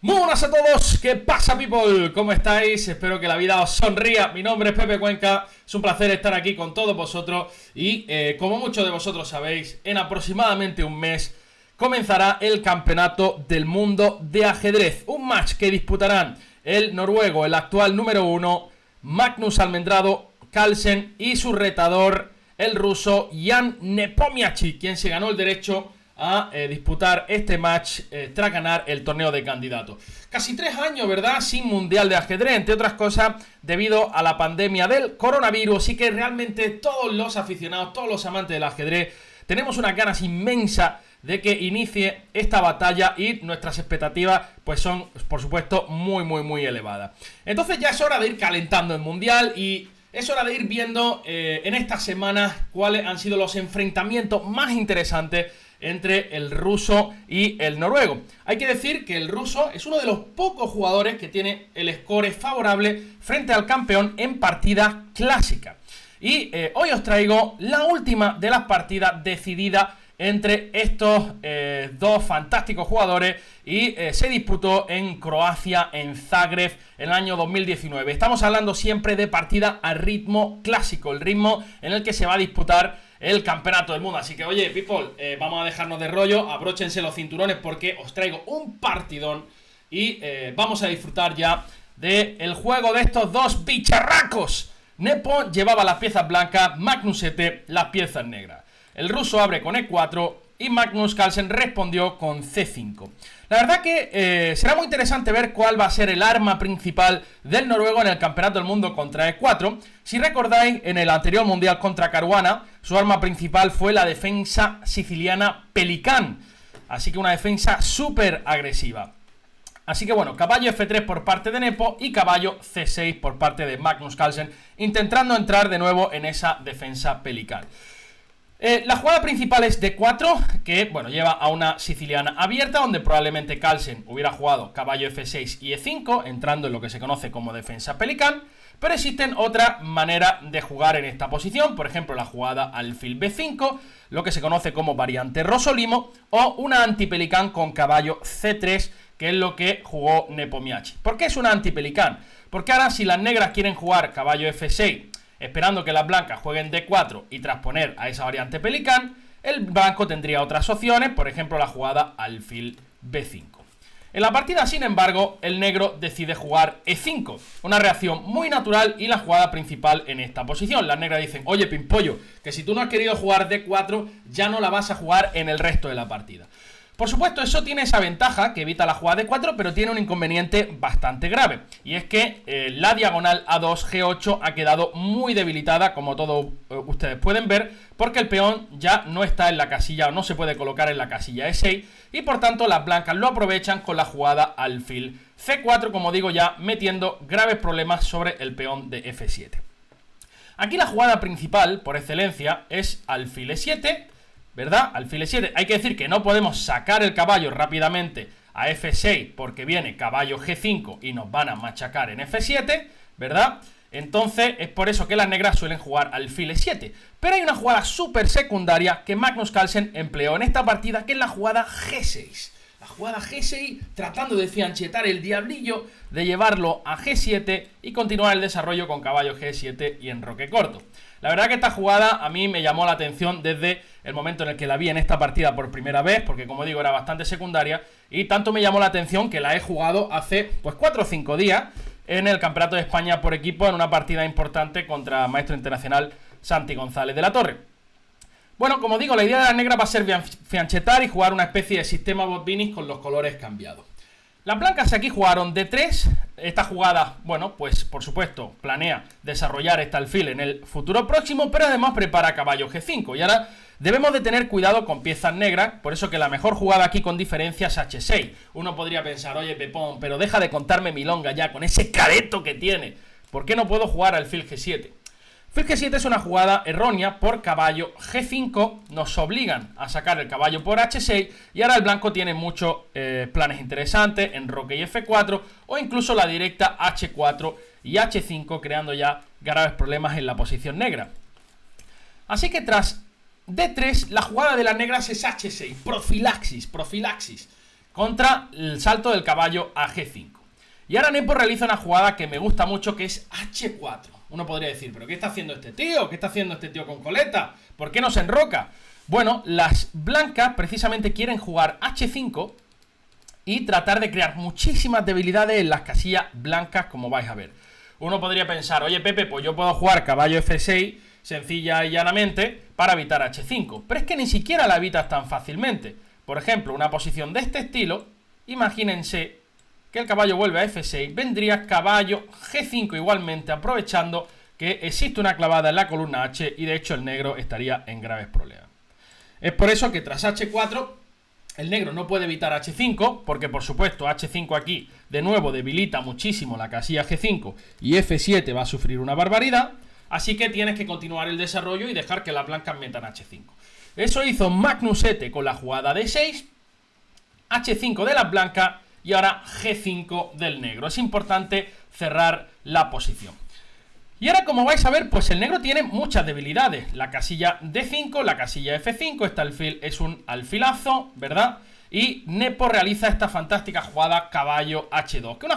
Muy buenas a todos, ¿qué pasa, people? ¿Cómo estáis? Espero que la vida os sonría. Mi nombre es Pepe Cuenca, es un placer estar aquí con todos vosotros y como muchos de vosotros sabéis, en aproximadamente un mes comenzará el Campeonato del Mundo de Ajedrez. Un match que disputarán el noruego, el actual número 1, Magnus Almendrado Carlsen, y su retador, el ruso Jan Nepomniachtchi, quien se ganó el derecho a disputar este match tras ganar el torneo de candidatos. Casi 3 años, ¿verdad?, sin mundial de ajedrez, entre otras cosas debido a la pandemia del coronavirus, y que realmente todos los aficionados, todos los amantes del ajedrez, tenemos unas ganas inmensas de que inicie esta batalla, y nuestras expectativas pues son, por supuesto, muy elevadas. Entonces ya es hora de ir calentando el mundial y es hora de ir viendo en estas semanas cuáles han sido los enfrentamientos más interesantes entre el ruso y el noruego. Hay que decir que el ruso es uno de los pocos jugadores que tiene el score favorable frente al campeón en partida clásica. Y hoy os traigo la última de las partidas decididas entre estos dos fantásticos jugadores, y se disputó en Croacia, en Zagreb, en el año 2019. Estamos hablando siempre de partida a ritmo clásico, el ritmo en el que se va a disputar el campeonato del mundo. Así que, oye, people, vamos a dejarnos de rollo, abróchense los cinturones porque os traigo un partidón y vamos a disfrutar ya del juego de estos dos bicharracos. Nepo llevaba las piezas blancas, Magnusete las piezas negras. El ruso abre con E4 y Magnus Carlsen respondió con C5. La verdad que será muy interesante ver cuál va a ser el arma principal del noruego en el campeonato del mundo contra E4. Si recordáis, en el anterior mundial contra Caruana, su arma principal fue la defensa siciliana Pelicán. Así que una defensa súper agresiva. Así que bueno, caballo F3 por parte de Nepo y caballo C6 por parte de Magnus Carlsen, intentando entrar de nuevo en esa defensa Pelicán. La jugada principal es D4, que bueno, lleva a una siciliana abierta, donde probablemente Carlsen hubiera jugado caballo F6 y E5, entrando en lo que se conoce como defensa Pelicán. Pero existen otra manera de jugar en esta posición, por ejemplo la jugada alfil B5, lo que se conoce como variante Rosolimo, o una antipelicán con caballo C3, que es lo que jugó Nepomniachtchi. ¿Por qué es una antipelicán? Porque ahora, si las negras quieren jugar caballo F6 esperando que las blancas jueguen D4 y trasponer a esa variante Pelicán, el blanco tendría otras opciones, por ejemplo la jugada alfil B5. En la partida, sin embargo, el negro decide jugar E5, una reacción muy natural y la jugada principal en esta posición. Las negras dicen: oye, Pimpollo, que si tú no has querido jugar D4, ya no la vas a jugar en el resto de la partida. Por supuesto, eso tiene esa ventaja que evita la jugada D4, pero tiene un inconveniente bastante grave, y es que la diagonal A2, G8 ha quedado muy debilitada, como todos ustedes pueden ver, porque el peón ya no está en la casilla, o no se puede colocar en la casilla E6, y por tanto las blancas lo aprovechan con la jugada alfil C4, como digo, ya metiendo graves problemas sobre el peón de F7. Aquí la jugada principal, por excelencia, es alfil E7, ¿verdad? Alfil E7. Hay que decir que no podemos sacar el caballo rápidamente a F6 porque viene caballo G5 y nos van a machacar en F7, ¿verdad? Entonces es por eso que las negras suelen jugar alfil E7. Pero hay una jugada súper secundaria que Magnus Carlsen empleó en esta partida, que es la jugada G6. La jugada G6, tratando de fianchetar el diablillo, de llevarlo a G7 y continuar el desarrollo con caballo G7 y enroque corto. La verdad que esta jugada a mí me llamó la atención desde el momento en el que la vi en esta partida por primera vez, porque como digo, era bastante secundaria, y tanto me llamó la atención que la he jugado hace pues 4 o 5 días en el Campeonato de España por equipo, en una partida importante contra maestro internacional Santi González de la Torre. Bueno, como digo, la idea de la negra va a ser fianchetar y jugar una especie de sistema Botvinnik con los colores cambiados. Las blancas aquí jugaron D3. Esta jugada, bueno, pues por supuesto planea desarrollar este alfil en el futuro próximo, pero además prepara caballo G5. Y ahora debemos de tener cuidado con piezas negras, por eso que la mejor jugada aquí con diferencia es H6. Uno podría pensar: oye, Pepón, pero deja de contarme milonga ya con ese careto que tiene. ¿Por qué no puedo jugar alfil G7? Alfil G7 es una jugada errónea por caballo G5, nos obligan a sacar el caballo por H6 y ahora el blanco tiene muchos planes interesantes, enroque y F4, o incluso la directa H4 y H5, creando ya graves problemas en la posición negra. Así que tras D3, la jugada de las negras es H6, profilaxis. contra el salto del caballo a G5. Y ahora Nepo realiza una jugada que me gusta mucho, que es H4. Uno podría decir, ¿pero qué está haciendo este tío? ¿Qué está haciendo este tío con coleta? ¿Por qué no se enroca? Bueno, las blancas precisamente quieren jugar H5 y tratar de crear muchísimas debilidades en las casillas blancas, como vais a ver. Uno podría pensar, oye Pepe, pues yo puedo jugar caballo F6 sencilla y llanamente para evitar H5. Pero es que ni siquiera la evitas tan fácilmente. Por ejemplo, una posición de este estilo, imagínense que el caballo vuelve a F6, vendría caballo G5 igualmente, aprovechando que existe una clavada en la columna H y de hecho el negro estaría en graves problemas. Es por eso que tras H4 el negro no puede evitar H5, porque por supuesto H5 aquí de nuevo debilita muchísimo la casilla G5 y F7 va a sufrir una barbaridad, así que tienes que continuar el desarrollo y dejar que las blancas metan H5. Eso hizo Magnus Ete con la jugada D6, H5 de las blancas y ahora G5 del negro. Es importante cerrar la posición. Y ahora, como vais a ver, pues el negro tiene muchas debilidades. La casilla D5, la casilla F5, este alfil es un alfilazo, ¿verdad? Y Nepo realiza esta fantástica jugada caballo H2, que es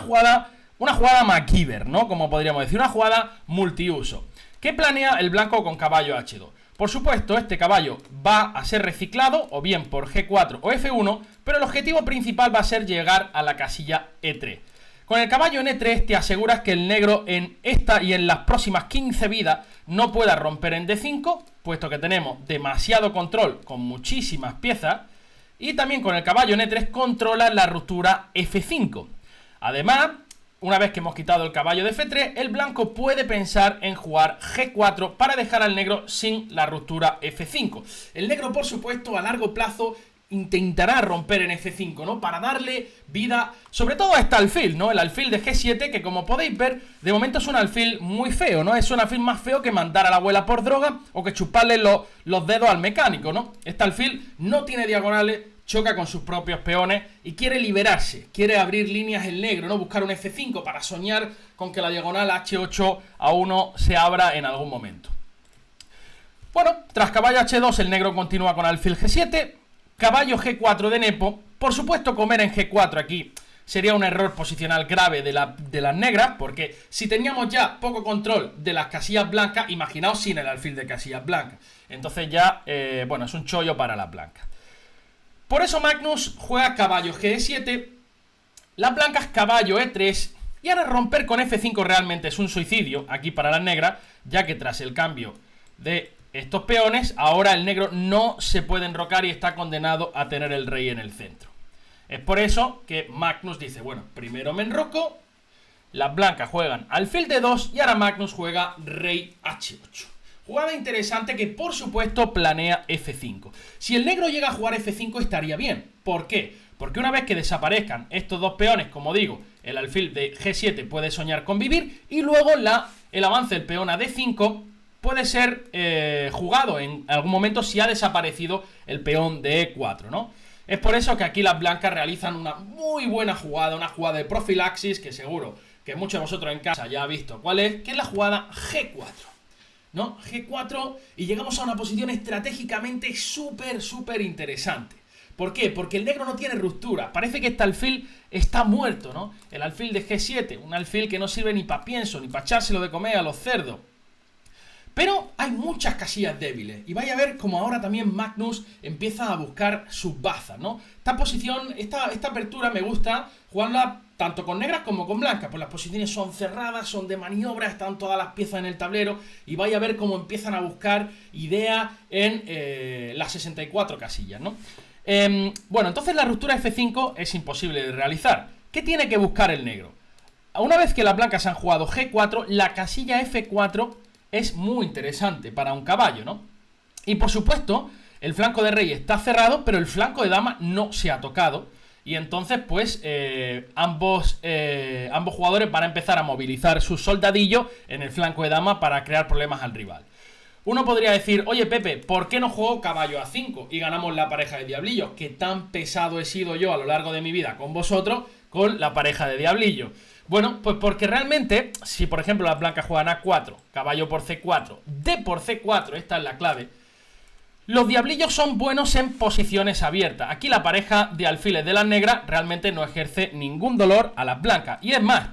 una jugada MacGyver, ¿no? Como podríamos decir, una jugada multiuso. ¿Qué planea el blanco con caballo H2? Por supuesto, este caballo va a ser reciclado, o bien por G4 o F1, pero el objetivo principal va a ser llegar a la casilla E3. Con el caballo en E3 te aseguras que el negro en esta y en las próximas 15 vidas no pueda romper en D5, puesto que tenemos demasiado control con muchísimas piezas, y también con el caballo en E3 controla la ruptura F5. Además, una vez que hemos quitado el caballo de F3, el blanco puede pensar en jugar G4 para dejar al negro sin la ruptura F5. El negro, por supuesto, a largo plazo intentará romper en F5, ¿no? Para darle vida, sobre todo a este alfil, ¿no? El alfil de G7, que como podéis ver, de momento es un alfil muy feo, ¿no? Es un alfil más feo que mandar a la abuela por droga o que chuparle los dedos al mecánico, ¿no? Este alfil no tiene diagonales, choca con sus propios peones y quiere liberarse, quiere abrir líneas el negro, ¿no? Buscar un F5 para soñar con que la diagonal H8 a 1 se abra en algún momento. Bueno, tras caballo H2 el negro continúa con alfil G7, caballo G4 de Nepo. Por supuesto, comer en G4 aquí sería un error posicional grave de las negras, porque si teníamos ya poco control de las casillas blancas, imaginaos sin el alfil de casillas blancas. Entonces ya, bueno, es un chollo para las blancas. Por eso Magnus juega caballo G7, las blancas caballo E3, y ahora romper con F5 realmente es un suicidio aquí para las negras, ya que tras el cambio de estos peones, ahora el negro no se puede enrocar y está condenado a tener el rey en el centro. Es por eso que Magnus dice, bueno, primero me enroco, las blancas juegan alfil D2 y ahora Magnus juega rey H8. Jugada interesante que por supuesto planea F5. Si el negro llega a jugar F5 estaría bien. ¿Por qué? Porque una vez que desaparezcan estos dos peones, como digo, el alfil de G7 puede soñar con vivir y luego el avance del peón a D5 puede ser jugado en algún momento si ha desaparecido el peón de E4, ¿no? Es por eso que aquí las blancas realizan una muy buena jugada, una jugada de profilaxis que seguro que muchos de vosotros en casa ya habéis visto cuál es, que es la jugada G4, ¿no? G4 y llegamos a una posición estratégicamente súper interesante. ¿Por qué? Porque el negro no tiene ruptura. Parece que este alfil está muerto, ¿no? El alfil de G7, un alfil que no sirve ni para pienso, ni para echárselo de comer a los cerdos. Pero hay muchas casillas débiles y vais a ver como ahora también Magnus empieza a buscar sus bazas, ¿no? Esta posición, esta apertura me gusta jugarla tanto con negras como con blancas, pues las posiciones son cerradas, son de maniobra, están todas las piezas en el tablero y vais a ver cómo empiezan a buscar ideas en las 64 casillas, ¿no? Bueno, entonces la ruptura F5 es imposible de realizar. ¿Qué tiene que buscar el negro? Una vez que las blancas han jugado G4, la casilla F4 es muy interesante para un caballo, ¿no? Y por supuesto, el flanco de rey está cerrado, pero el flanco de dama no se ha tocado. Y entonces, pues, ambos jugadores van a empezar a movilizar sus soldadillos en el flanco de dama para crear problemas al rival. Uno podría decir, oye Pepe, ¿por qué no juego caballo A5 y ganamos la pareja de diablillos? Que tan pesado he sido yo a lo largo de mi vida con vosotros con la pareja de diablillos. Bueno, pues porque realmente, si por ejemplo las blancas juegan A4, caballo por C4, D por C4, esta es la clave, Los diablillos son buenos en posiciones abiertas. Aquí la pareja de alfiles de las negras realmente no ejerce ningún dolor a las blancas. Y es más,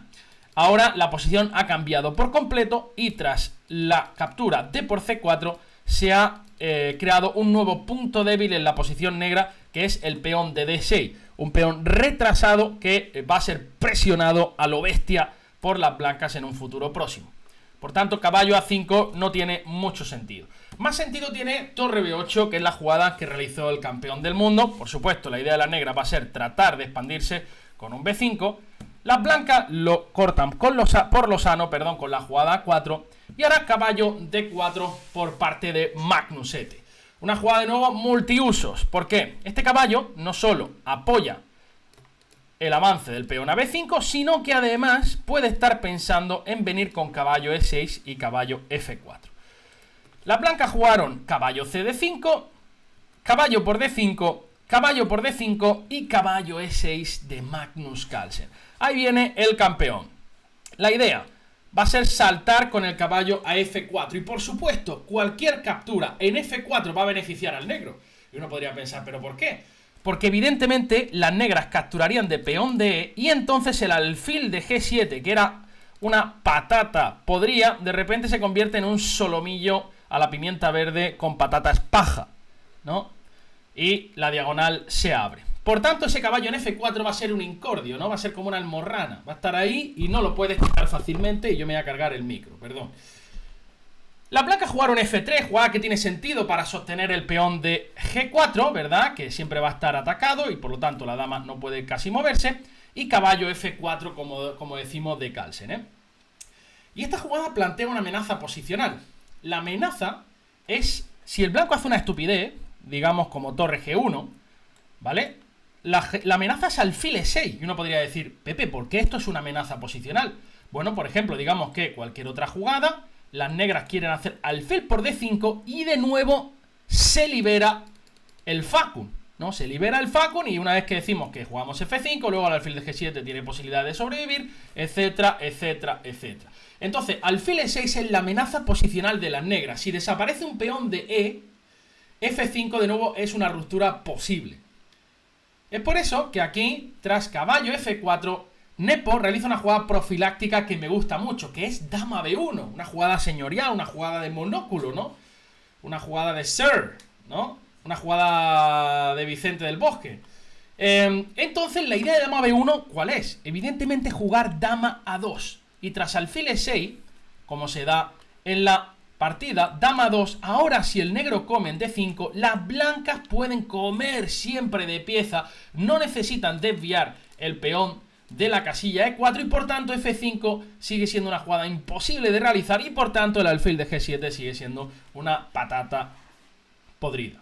ahora la posición ha cambiado por completo y tras la captura de por C4 se ha creado un nuevo punto débil en la posición negra, que es el peón de D6. Un peón retrasado que va a ser presionado a lo bestia por las blancas en un futuro próximo. Por tanto, caballo A5 no tiene mucho sentido. Más sentido tiene torre B8, que es la jugada que realizó el campeón del mundo. Por supuesto, la idea de la negra va a ser tratar de expandirse con un B5. Las blancas lo cortan por lo sano, con la jugada A4. Y ahora caballo D4 por parte de Magnusete. Una jugada de nuevo multiusos. ¿Por qué? Este caballo no solo apoya el avance del peón a B5, sino que además puede estar pensando en venir con caballo E6 y caballo F4. Las blancas jugaron caballo CD5, caballo por D5, caballo por D5 y caballo E6 de Magnus Carlsen. Ahí viene el campeón. La idea va a ser saltar con el caballo a F4 y por supuesto cualquier captura en F4 va a beneficiar al negro. Y uno podría pensar, ¿pero por qué? Porque evidentemente las negras capturarían de peón de E y entonces el alfil de G7, que era una patata podría, de repente se convierte en un solomillo a la pimienta verde con patatas paja, ¿no? Y la diagonal se abre. Por tanto, ese caballo en F4 va a ser un incordio, ¿no? Va a ser como una almorrana. Va a estar ahí y no lo puedes quitar fácilmente y yo me voy a cargar el micro, perdón. Las blancas jugaron F3, jugada que tiene sentido para sostener el peón de G4, ¿verdad? Que siempre va a estar atacado y por lo tanto la dama no puede casi moverse. Y caballo F4, como decimos, de Carlsen, ¿eh? Y esta jugada plantea una amenaza posicional. La amenaza es, si el blanco hace una estupidez, digamos como torre G1, ¿vale? La amenaza es alfil E6. Y uno podría decir, Pepe, ¿por qué esto es una amenaza posicional? Bueno, por ejemplo, digamos que cualquier otra jugada, las negras quieren hacer alfil por D5 y de nuevo se libera el facún, ¿no? Se libera el facún y una vez que decimos que jugamos F5, luego el alfil de G7 tiene posibilidad de sobrevivir, etcétera, etcétera, etcétera. Entonces, alfil E6 es la amenaza posicional de las negras. Si desaparece un peón de E, F5 de nuevo es una ruptura posible. Es por eso que aquí, tras caballo F4, Nepo realiza una jugada profiláctica que me gusta mucho, que es dama B1, una jugada señorial, una jugada de monóculo, ¿no? Una jugada de Sir, ¿no? Una jugada de Vicente del Bosque. Entonces, la idea de dama B1, ¿cuál es? Evidentemente jugar dama A2. Y tras alfil E6, como se da en la partida, dama 2, ahora si el negro come en D5, las blancas pueden comer siempre de pieza, no necesitan desviar el peón de la casilla E4 y por tanto F5 sigue siendo una jugada imposible de realizar y por tanto el alfil de G7 sigue siendo una patata podrida.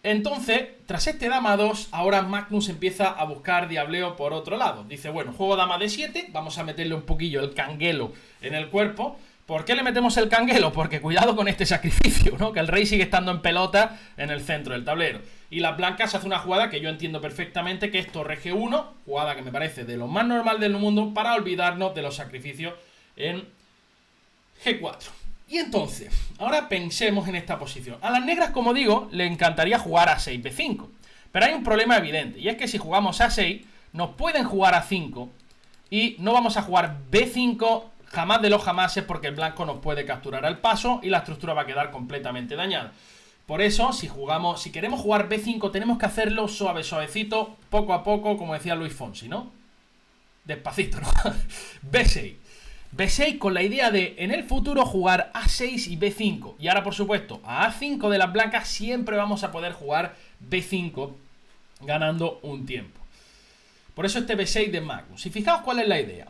Entonces, tras este dama 2, ahora Magnus empieza a buscar diableo por otro lado. Dice, bueno, juego dama D7, vamos a meterle un poquillo el canguelo en el cuerpo. ¿Por qué le metemos el canguelo? Porque cuidado con este sacrificio, ¿no? Que el rey sigue estando en pelota en el centro del tablero. Y las blancas hace una jugada que yo entiendo perfectamente, que es torre G1, jugada que me parece de lo más normal del mundo para olvidarnos de los sacrificios en G4. Y entonces, ahora pensemos en esta posición. A las negras, como digo, le encantaría jugar a 6 B5. Pero hay un problema evidente, y es que si jugamos A6, nos pueden jugar a 5 y no vamos a jugar B5 jamás de los jamases porque el blanco nos puede capturar al paso y la estructura va a quedar completamente dañada. Por eso, si queremos jugar B5, tenemos que hacerlo suave, suavecito, poco a poco, como decía Luis Fonsi, ¿no? Despacito, ¿no? B6. B6 con la idea de, en el futuro, jugar A6 y B5. Y ahora, por supuesto, a A5 de las blancas siempre vamos a poder jugar B5 ganando un tiempo. Por eso este B6 de Magnus. Y fijaos cuál es la idea.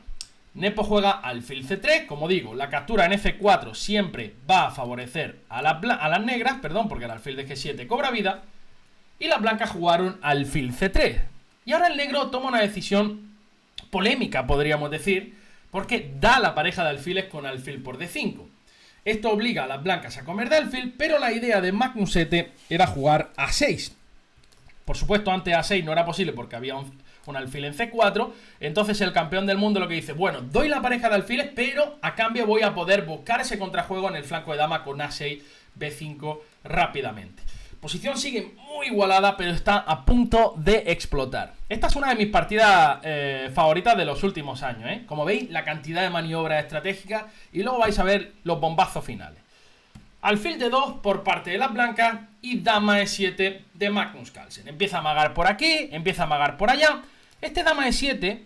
Nepo juega alfil C3, como digo, la captura en F4 siempre va a favorecer a las negras, porque el alfil de G7 cobra vida, y las blancas jugaron alfil C3. Y ahora el negro toma una decisión polémica, podríamos decir, porque da la pareja de alfiles con alfil por D5. Esto obliga a las blancas a comer de alfil, pero la idea de Magnusete era jugar A6. Por supuesto, antes A6 no era posible porque había un alfil en C4. Entonces el campeón del mundo lo que dice, bueno, doy la pareja de alfiles, pero a cambio voy a poder buscar ese contrajuego en el flanco de dama con A6, B5 rápidamente. Posición sigue muy igualada, pero está a punto de explotar. Esta es una de mis partidas favoritas de los últimos años, ¿eh? Como veis, la cantidad de maniobras estratégicas y luego vais a ver los bombazos finales. Alfil D2 por parte de las blancas y dama E7 de Magnus Carlsen. Empieza a amagar por aquí, empieza a amagar por allá. Este dama E7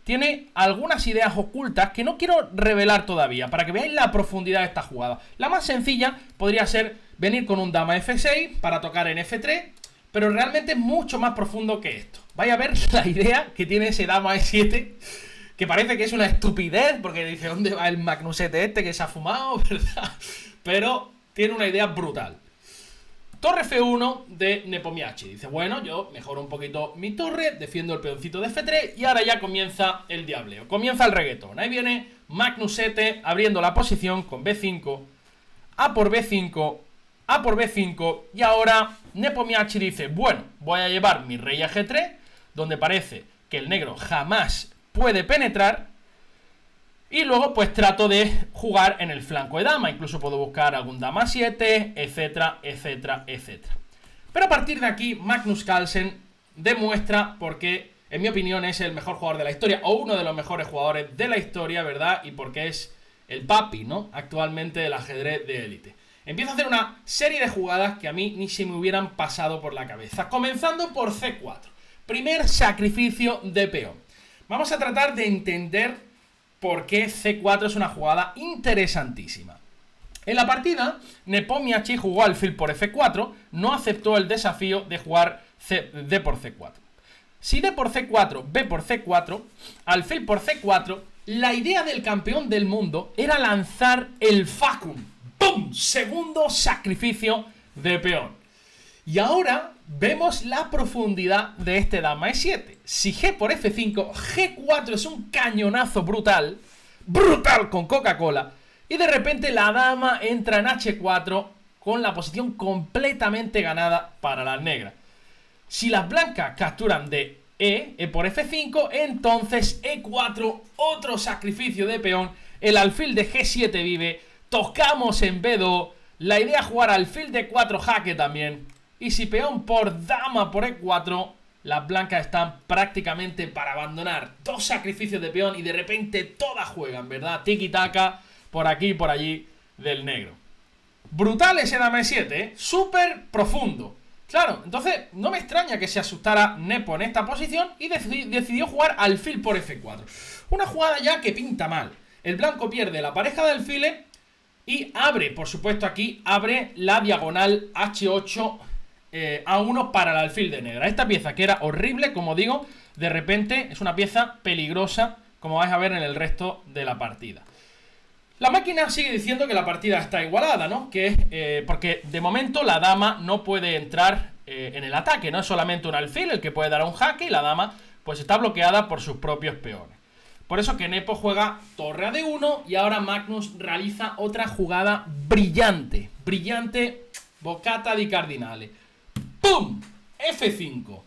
tiene algunas ideas ocultas que no quiero revelar todavía, para que veáis la profundidad de esta jugada. La más sencilla podría ser venir con un dama F6 para tocar en F3, pero realmente es mucho más profundo que esto. Vais a ver la idea que tiene ese dama E7, que parece que es una estupidez, porque dice, ¿dónde va el Magnusete este que se ha fumado? ¿Verdad? Pero tiene una idea brutal. Torre F1 de Nepomniachtchi. Dice, bueno, yo mejoro un poquito mi torre, defiendo el peoncito de F3 y ahora ya comienza el diableo. Comienza el reggaetón. Ahí viene Magnusete abriendo la posición con B5, A por B5, A por B5 y ahora Nepomniachtchi dice, bueno, voy a llevar mi rey a G3, donde parece que el negro jamás puede penetrar. Y luego pues trato de jugar en el flanco de dama. Incluso puedo buscar algún dama 7, etcétera, etcétera, etcétera. Pero a partir de aquí Magnus Carlsen demuestra porque, en mi opinión, es el mejor jugador de la historia, o uno de los mejores jugadores de la historia, ¿verdad? Y porque es el papi, ¿no? Actualmente del ajedrez de élite. Empieza a hacer una serie de jugadas que a mí ni se me hubieran pasado por la cabeza. Comenzando por C4. Primer sacrificio de peón. Vamos a tratar de entender por qué C4 es una jugada interesantísima. En la partida, Nepomniachtchi jugó alfil por F4, no aceptó el desafío de jugar D por C4. Si D por C4, B por C4, alfil por C4, la idea del campeón del mundo era lanzar el facum. ¡Pum! Segundo sacrificio de peón. Y ahora vemos la profundidad de este dama E7. Si G por F5, G4 es un cañonazo brutal, brutal con Coca-Cola, y de repente la dama entra en H4 con la posición completamente ganada para las negras. Si las blancas capturan de E por F5, entonces E4, otro sacrificio de peón, el alfil de G7 vive, tocamos en B2, la idea es jugar alfil de 4 jaque también. Y si peón por dama por E4, las blancas están prácticamente para abandonar. Dos sacrificios de peón y de repente todas juegan, ¿verdad? Tiki-taka, por aquí y por allí del negro. Brutal ese dama E7, ¿eh? Súper profundo. Claro, entonces no me extraña que se asustara Nepo en esta posición y decidió jugar alfil por F4. Una jugada ya que pinta mal. El blanco pierde la pareja de alfiles y abre, por supuesto aquí, abre la diagonal H8 A1 para el alfil de negra. Esta pieza que era horrible, como digo, de repente es una pieza peligrosa, como vais a ver en el resto de la partida. La máquina sigue diciendo que la partida está igualada, ¿no? Porque de momento la dama no puede entrar en el ataque, no es solamente un alfil el que puede dar un jaque y la dama pues está bloqueada por sus propios peones. Por eso que Nepo juega torre a D1 y ahora Magnus realiza otra jugada brillante, boccata di cardinale. ¡Pum! F5.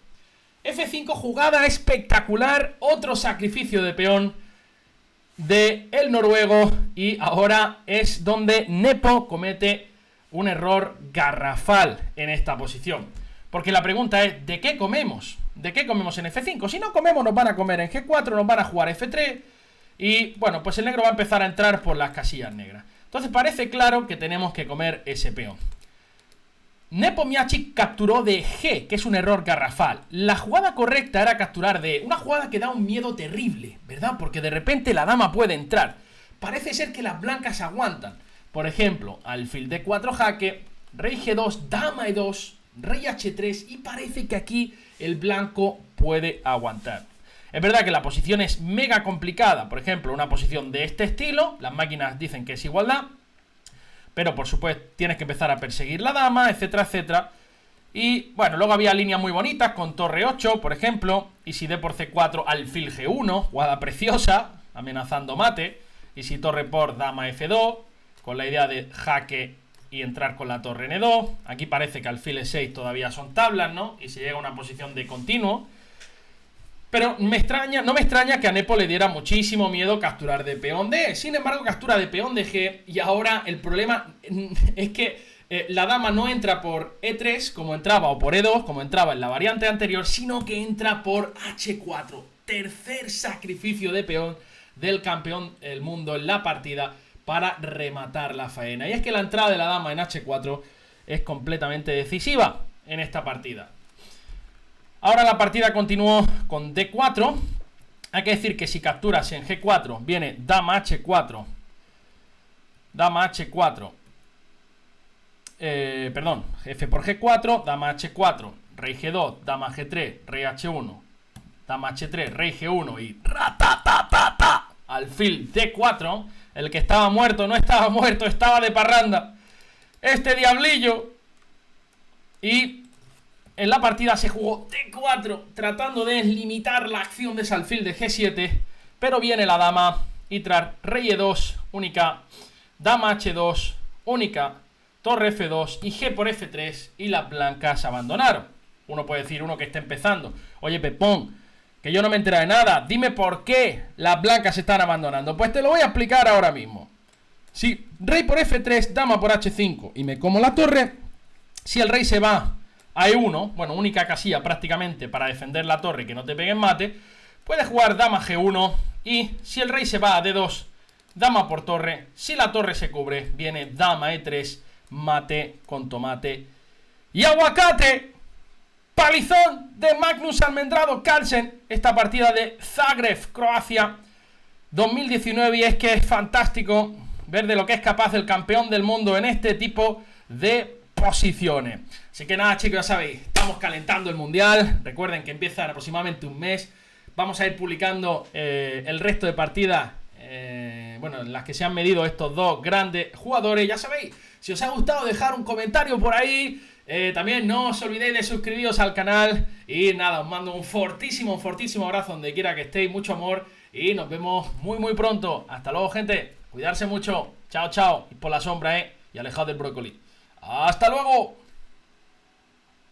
F5, jugada espectacular, otro sacrificio de peón de el noruego y ahora es donde Nepo comete un error garrafal en esta posición. Porque la pregunta es, ¿de qué comemos? ¿De qué comemos en F5? Si no comemos nos van a comer en G4, nos van a jugar F3 y bueno, pues el negro va a empezar a entrar por las casillas negras. Entonces parece claro que tenemos que comer ese peón. Nepomniachtchi capturó de G, que es un error garrafal. La jugada correcta era capturar de una jugada que da un miedo terrible, ¿verdad? Porque de repente la dama puede entrar. Parece ser que las blancas aguantan. Por ejemplo, alfil D4 jaque, rey G2, dama E2, rey H3 y parece que aquí el blanco puede aguantar. Es verdad que la posición es mega complicada. Por ejemplo, una posición de este estilo, las máquinas dicen que es igualdad, pero por supuesto tienes que empezar a perseguir la dama, etcétera, etcétera. Y bueno, luego había líneas muy bonitas con torre 8, por ejemplo. Y si D por C4, alfil G1, jugada preciosa, amenazando mate. Y si torre por dama F2, con la idea de jaque y entrar con la torre N2. Aquí parece que alfil E6 todavía son tablas, ¿no? Y se llega a una posición de continuo. Pero no me extraña que a Nepo le diera muchísimo miedo capturar de peón D. Sin embargo, captura de peón de G. Y ahora el problema es que la dama no entra por E3 como entraba, o por E2 como entraba en la variante anterior, sino que entra por H4. Tercer sacrificio de peón del campeón del mundo en la partida para rematar la faena. Y es que la entrada de la dama en H4 es completamente decisiva en esta partida. Ahora la partida continuó con D4. Hay que decir que si capturas en G4 viene dama H4, dama H4, perdón, F por G4, dama H4, rey G2, dama G3, rey H1, dama H3, rey G1 y ratatatata, alfil D4. El que estaba muerto no estaba muerto, estaba de parranda, este diablillo. Y en la partida se jugó D4, tratando de limitar la acción de ese alfil de G7. Pero viene la dama y tras rey E2, única, dama H2, única, torre F2 y G por F3, y las blancas abandonaron. Uno puede decir, uno que está empezando: oye, Pepón, que yo no me entero de nada, dime por qué las blancas se están abandonando. Pues te lo voy a explicar ahora mismo. Si rey por F3, dama por H5 y me como la torre, si el rey se va a E1, bueno, única casilla prácticamente para defender la torre y que no te peguen mate, puedes jugar dama G1, y si el rey se va a D2, dama por torre, si la torre se cubre, viene dama E3, mate con tomate y aguacate. Palizón de Magnus Almendrado Carlsen, esta partida de Zagreb, Croacia 2019, y es que es fantástico ver de lo que es capaz el campeón del mundo en este tipo de posiciones. Así que nada, chicos, ya sabéis, estamos calentando el mundial. Recuerden que empieza en aproximadamente un mes. Vamos a ir publicando el resto de partidas, bueno, en las que se han medido estos dos grandes jugadores. Ya sabéis, si os ha gustado, dejar un comentario por ahí. También no os olvidéis de suscribiros al canal. Y nada, os mando un fortísimo abrazo donde quiera que estéis. Mucho amor y nos vemos muy pronto. Hasta luego, gente. Cuidarse mucho. Chao. Y por la sombra, y alejaos del brócoli. ¡Hasta luego!